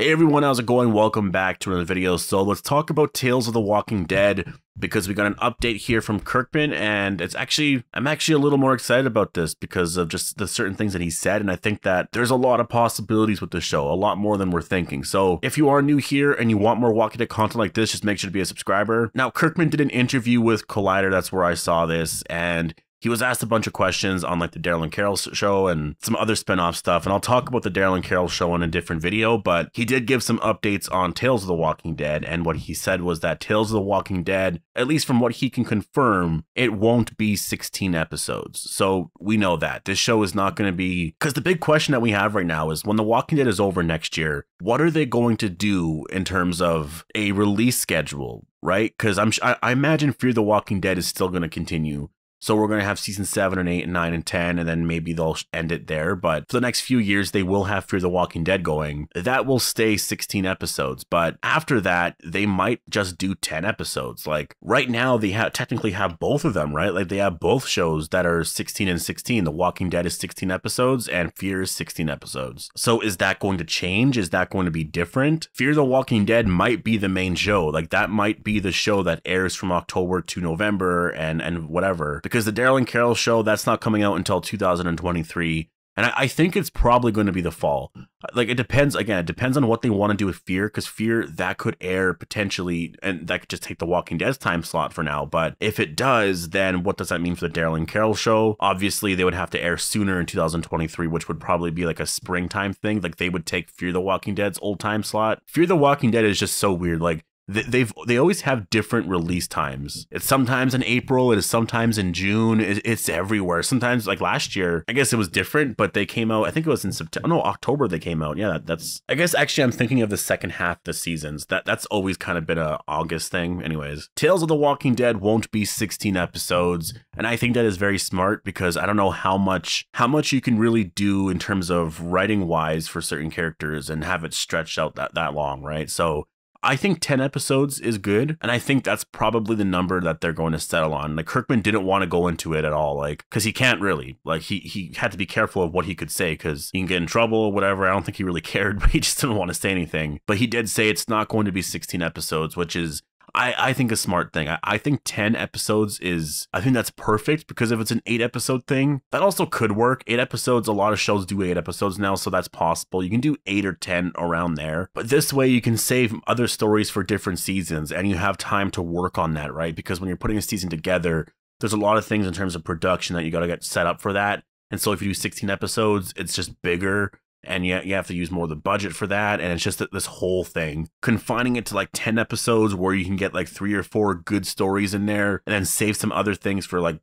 Hey everyone, how's it going? Welcome back to another video. So let's talk about Tales of the Walking Dead because we got an update here from Kirkman, and I'm actually a little more excited about this because of just the certain things that he said, and I think that there's a lot of possibilities with this show, a lot more than we're thinking. So if you are new here and you want more Walking Dead content like this, just make sure to be a subscriber. Now, Kirkman did an interview with Collider, that's where I saw this, and he was asked a bunch of questions on like the Daryl and Carol show and some other spin-off stuff, and I'll talk about the Daryl and Carol show in a different video, but he did give some updates on Tales of the Walking Dead, and what he said was that Tales of the Walking Dead, at least from what he can confirm, it won't be 16 episodes. So we know that. This show is not going to be... Because the big question that we have right now is when The Walking Dead is over next year, what are they going to do in terms of a release schedule, right? Because I imagine Fear the Walking Dead is still going to continue. So we're going to have season 7 and 8 and 9 and 10, and then maybe they'll end it there. But for the next few years, they will have Fear the Walking Dead going. That will stay 16 episodes. But after that, they might just do 10 episodes. Like right now, they technically have both of them, right? Like they have both shows that are 16 and 16. The Walking Dead is 16 episodes and Fear is 16 episodes. So is that going to change? Is that going to be different? Fear the Walking Dead might be the main show. Like that might be the show that airs from October to November and whatever. Because the Daryl and Carol show, that's not coming out until 2023. And I think it's probably going to be the fall. Like, it depends, again, it depends on what they want to do with Fear, because Fear, that could air potentially, and that could just take the Walking Dead's time slot for now. But if it does, then what does that mean for the Daryl and Carol show? Obviously, they would have to air sooner in 2023, which would probably be like a springtime thing. Like, they would take Fear the Walking Dead's old time slot. Fear the Walking Dead is just so weird. Like, they always have different release times. It's sometimes in April, it is sometimes in June, it's everywhere. Sometimes, like last year, I guess it was different, but they came out, I think it was in September, no, October they came out. Yeah, that's, I guess actually I'm thinking of the second half of the seasons. That's always kind of been a August thing. Anyways, Tales of the Walking Dead won't be 16 episodes, and I think that is very smart because I don't know how much you can really do in terms of writing wise for certain characters and have it stretched out that long, right? So I think 10 episodes is good, and I think that's probably the number that they're going to settle on. Like, Kirkman didn't want to go into it at all, like, because he can't really. Like, he had to be careful of what he could say, because he can get in trouble or whatever. I don't think he really cared, but he just didn't want to say anything. But he did say it's not going to be 16 episodes, which is... I think a smart thing. I think 10 episodes is, I think that's perfect, because if it's an 8-episode thing, that also could work. 8 episodes, a lot of shows do 8 episodes now, so that's possible. You can do 8 or 10 around there. But this way you can save other stories for different seasons, and you have time to work on that, right? Because when you're putting a season together, there's a lot of things in terms of production that you got to get set up for that. And so if you do 16 episodes, it's just bigger. And you have to use more of the budget for that, and it's just this whole thing. Confining it to like 10 episodes where you can get like 3 or 4 good stories in there, and then save some other things for like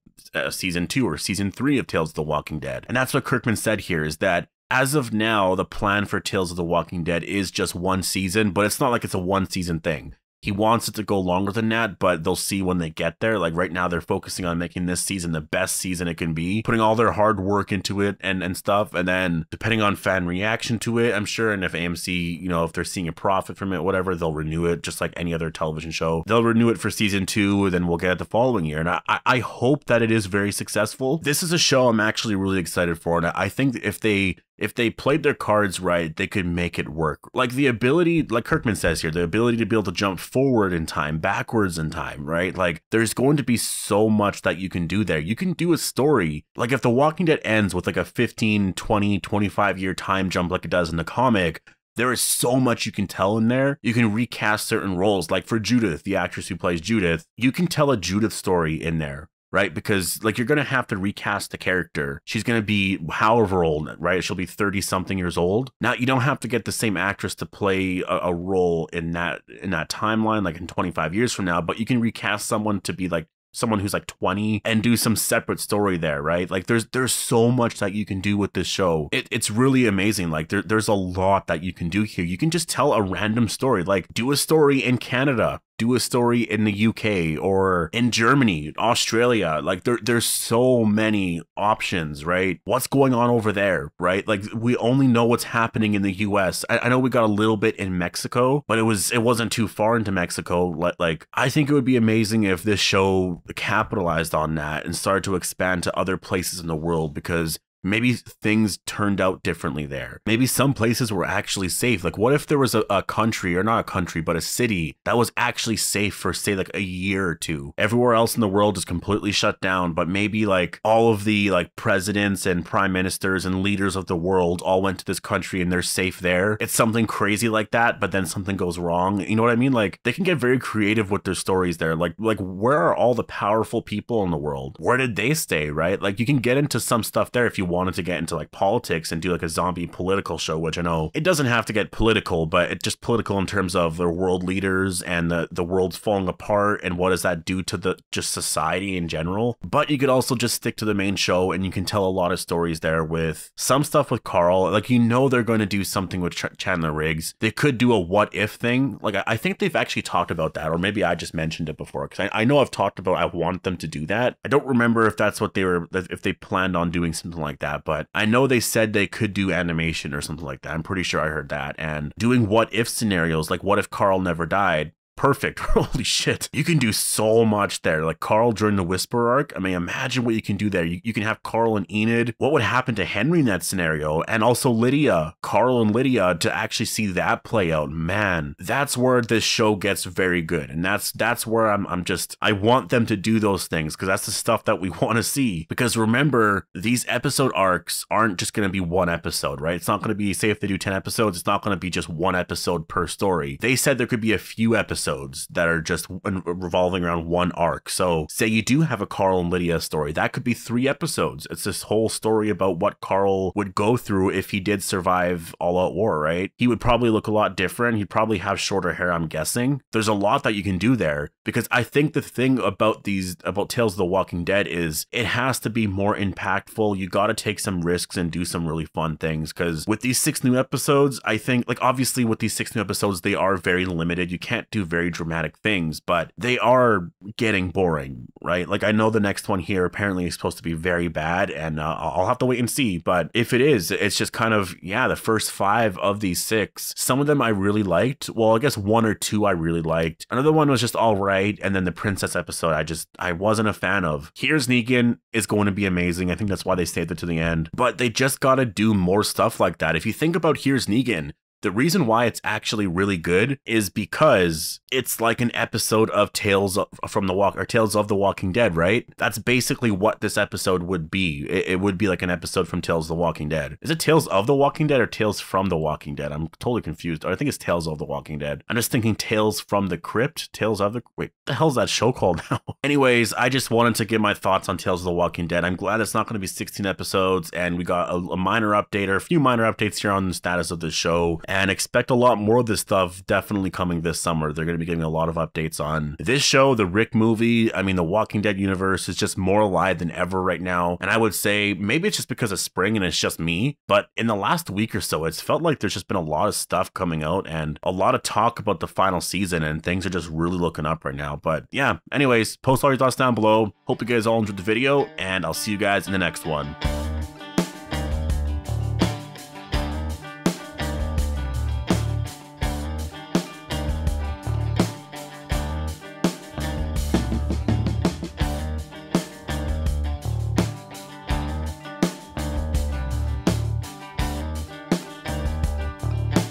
season 2 or season 3 of Tales of the Walking Dead. And that's what Kirkman said here, is that as of now, the plan for Tales of the Walking Dead is just 1 season, but it's not like it's a 1-season thing. He wants it to go longer than that, but they'll see when they get there. Like right now, they're focusing on making this season the best season it can be, putting all their hard work into it and stuff. And then depending on fan reaction to it, I'm sure, and if AMC, you know, if they're seeing a profit from it, whatever, they'll renew it just like any other television show. They'll renew it for season 2, and then we'll get it the following year. And I hope that it is very successful. This is a show I'm actually really excited for, and I think if they played their cards right, they could make it work. Like the ability, like Kirkman says here, the ability to be able to jump forward in time, backwards in time, right? Like there's going to be so much that you can do there. You can do a story. Like if The Walking Dead ends with like a 15, 20, 25 year time jump like it does in the comic, there is so much you can tell in there. You can recast certain roles. Like for Judith, the actress who plays Judith, you can tell a Judith story in there. Right? Because like you're going to have to recast the character. She's going to be however old, right? She'll be 30 something years old. Now you don't have to get the same actress to play a role in that timeline, like in 25 years from now, but you can recast someone to be like someone who's like 20 and do some separate story there, right? Like there's so much that you can do with this show. It's really amazing. Like there's a lot that you can do here. You can just tell a random story, like do a story in Canada, do a story in the UK or in Germany, Australia. Like there's so many options, right? What's going on over there, right? Like we only know what's happening in the US. I know we got a little bit in Mexico, but it wasn't too far into Mexico. Like I think it would be amazing if this show capitalized on that and started to expand to other places in the world, because maybe things turned out differently there. Maybe some places were actually safe. Like, what if there was a country, or not a country, but a city that was actually safe for, say, like a year or two? Everywhere else in the world is completely shut down, but maybe like all of the like presidents and prime ministers and leaders of the world all went to this country and they're safe there. It's something crazy like that, but then something goes wrong. You know what I mean? Like, they can get very creative with their stories there. Like where are all the powerful people in the world? Where did they stay, right? Like, you can get into some stuff there if you wanted to get into like politics and do like a zombie political show, which I know it doesn't have to get political, but it's just political in terms of their world leaders and the world's falling apart and what does that do to the just society in general. But you could also just stick to the main show and you can tell a lot of stories there with some stuff with Carl. Like, you know, they're going to do something with Chandler Riggs. They could do a what if thing. Like, I think they've actually talked about that, or maybe I just mentioned it before, because I know I've talked about I want them to do that. I don't remember if that's what if they planned on doing something like that, but I know they said they could do animation or something like that. I'm pretty sure I heard that. And doing what if scenarios, like what if Carl never died? Perfect. Holy shit. You can do so much there. Like Carl during the Whisper arc. I mean, imagine what you can do there. You can have Carl and Enid. What would happen to Henry in that scenario? And also Lydia, Carl and Lydia, to actually see that play out. Man, that's where this show gets very good. And that's where I want them to do those things, because that's the stuff that we want to see. Because remember, these episode arcs aren't just going to be one episode, right? It's not going to be, say if they do 10 episodes, it's not going to be just one episode per story. They said there could be a few episodes that are just revolving around one arc. So say you do have a Carl and Lydia story, that could be 3 episodes. It's this whole story about what Carl would go through if he did survive All Out War, right? He would probably look a lot different. He'd probably have shorter hair, I'm guessing. There's a lot that you can do there, because I think the thing about Tales of the Walking Dead is it has to be more impactful. You got to take some risks and do some really fun things, because with these 6 new episodes, I think, like, obviously with these 6 new episodes, they are very limited. You can't do very dramatic things, but they are getting boring, right? Like, I know the next one here apparently is supposed to be very bad, and I'll have to wait and see. But if it is, it's just kind of, yeah, the first 5 of these 6, some of them I really liked. Well, I guess 1 or 2 I really liked. Another one was just all right, and then the princess episode I wasn't a fan of. Here's Negan is going to be amazing. I think that's why they saved it to the end. But they just got to do more stuff like that. If you think about Here's Negan, the reason why it's actually really good is because it's like an episode of Tales of the Walking Dead, right? That's basically what this episode would be. It would be like an episode from Tales of the Walking Dead. Is it Tales of the Walking Dead or Tales from the Walking Dead? I'm totally confused. I think it's Tales of the Walking Dead. I'm just thinking Tales from the Crypt. Wait, what the hell's that show called now? Anyways, I just wanted to give my thoughts on Tales of the Walking Dead. I'm glad it's not going to be 16 episodes, and we got a minor update, or a few minor updates here on the status of the show. And expect a lot more of this stuff definitely coming this summer. They're going to be giving a lot of updates on this show, the Rick movie. I mean, the Walking Dead universe is just more alive than ever right now. And I would say maybe it's just because of spring and it's just me, but in the last week or so, it's felt like there's just been a lot of stuff coming out and a lot of talk about the final season, and things are just really looking up right now. But yeah, anyways, post all your thoughts down below. Hope you guys all enjoyed the video, and I'll see you guys in the next one.